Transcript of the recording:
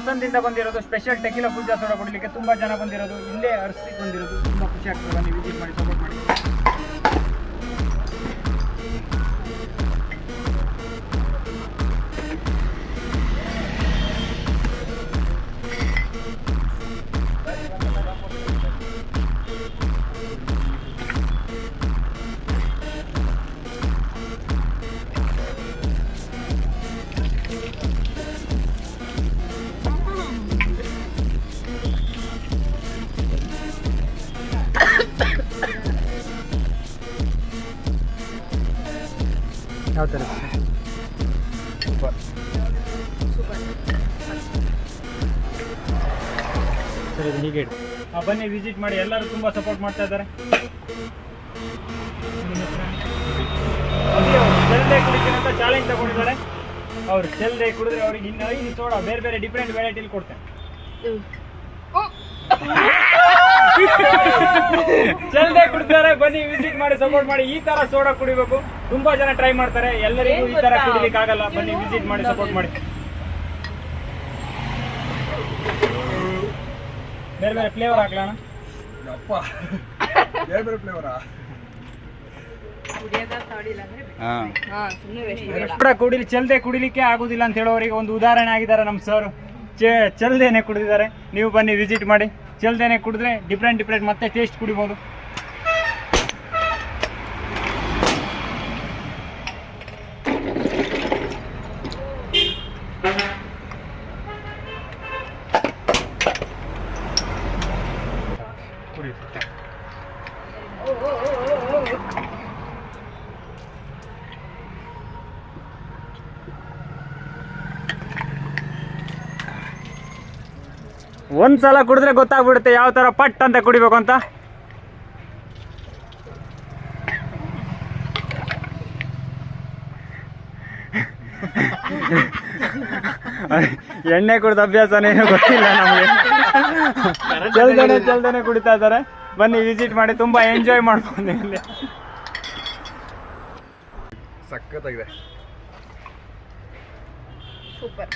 ಹಾಸನದಿಂದ ಬಂದಿರೋದು ಸ್ಪೆಷಲ್ ಟೆಕಿಲಾ ಪೂಜಾ ಸೋಡಾ ಕುಡಿಲಿಕ್ಕೆ ತುಂಬಾ ಜನ ಬಂದಿರೋದು. ಇಲ್ಲೇ ಅರ್ಸಿಗೆ ಬಂದಿರೋದು. ತುಂಬಾ ಖುಷಿ ಆಗ್ತದೆ. ಬನ್ನಿ ವಿಸಿಟ್ ಮಾಡಿ, ಸಪೋರ್ಟ್ ಮಾಡಿ. ಯಾವ ಥರ ಸೂಪರ್ ಸರಿ, ಇದು ಹೀಗೆ ಇಡು. ಬನ್ನಿ ವಿಸಿಟ್ ಮಾಡಿ. ಎಲ್ಲರೂ ತುಂಬ ಸಪೋರ್ಟ್ ಮಾಡ್ತಾ ಇದ್ದಾರೆ. ಚೆಲ್ದೆ ಕುಡಿತೀನಿ ಅಂತ ಚಾಲೆಂಜ್ ತಗೊಂಡಿದ್ದಾರೆ. ಅವ್ರು ಚೆಲ್ದೆ ಕುಡಿದ್ರೆ ಅವ್ರಿಗೆ ಇನ್ನು 5 ಸೋಡಾ ಬೇರೆ ಬೇರೆ ಡಿಫ್ರೆಂಟ್ ವೆರೈಟಿಲಿ ಕೊಡ್ತೇನೆ. ಚೆಲ್ದೆ ಕುಡಿತಾರೆ. ಬನ್ನಿ ವಿಸಿಟ್ ಮಾಡಿ, ಸಪೋರ್ಟ್ ಮಾಡಿ. ಈ ತರ ಸೋಡಾ ಕುಡಿಬೇಕು. ತುಂಬಾ ಜನ ಟ್ರೈ ಮಾಡ್ತಾರೆ. ಎಲ್ಲರಿಗೂ ಈ ತರ ಕುಡಿಲಿಕ್ಕೆ ಆಗಲ್ಲ. ಬನ್ನಿ ವಿಸಿಟ್ ಮಾಡಿ, ಸಪೋರ್ಟ್ ಮಾಡಿ. ಬೇರೆ ಬೇರೆ ಫ್ಲೇವರ್ ಹಾಕ್ಲಣ. ಬೇರೆ ಬೇರೆ ಫ್ಲೇವರಾ ಕುಡಿಲಿ. ಚೆಲ್ದೆ ಕುಡಿಲಿಕ್ಕೆ ಆಗುದಿಲ್ಲ ಅಂತ ಹೇಳೋರಿಗೆ ಒಂದು ಉದಾಹರಣೆ ಆಗಿದ್ದಾರೆ ನಮ್ಮ ಸರ್. ಚೆಲ್ದೇನೆ ಕುಡಿದಿದ್ದಾರೆ. ನೀವು ಬನ್ನಿ ವಿಸಿಟ್ ಮಾಡಿ. ಚೆಲ್ದೇನೆ ಕುಡಿದ್ರೆ ಡಿಫ್ರೆಂಟ್ ಮತ್ತೆ ಟೇಸ್ಟ್ ಕುಡಿಬೋದು. ಒಂದ್ಸಲ ಕುಡಿದ್ರೆ ಗೊತ್ತಾಗ್ಬಿಡುತ್ತೆ ಯಾವ ತರ ಪಟ್ ಅಂತ ಕುಡಿಬೇಕು ಅಂತ. ಎಣ್ಣೆ ಕುಡಿದ ಅಭ್ಯಾಸನೇನು ಗೊತ್ತಿಲ್ಲ ನಮಗೆ. ಚಲ್ದನೆ ಕುಡಿತಾ ಇದ್ದಾರೆ. ಬನ್ನಿ ವಿಸಿಟ್ ಮಾಡಿ, ತುಂಬಾ ಎಂಜಾಯ್ ಮಾಡ್ಕೊಂಡು ಇಲ್ಲಿ. ಸಖತ್ತಾಗಿದೆ, ಸೂಪರ್.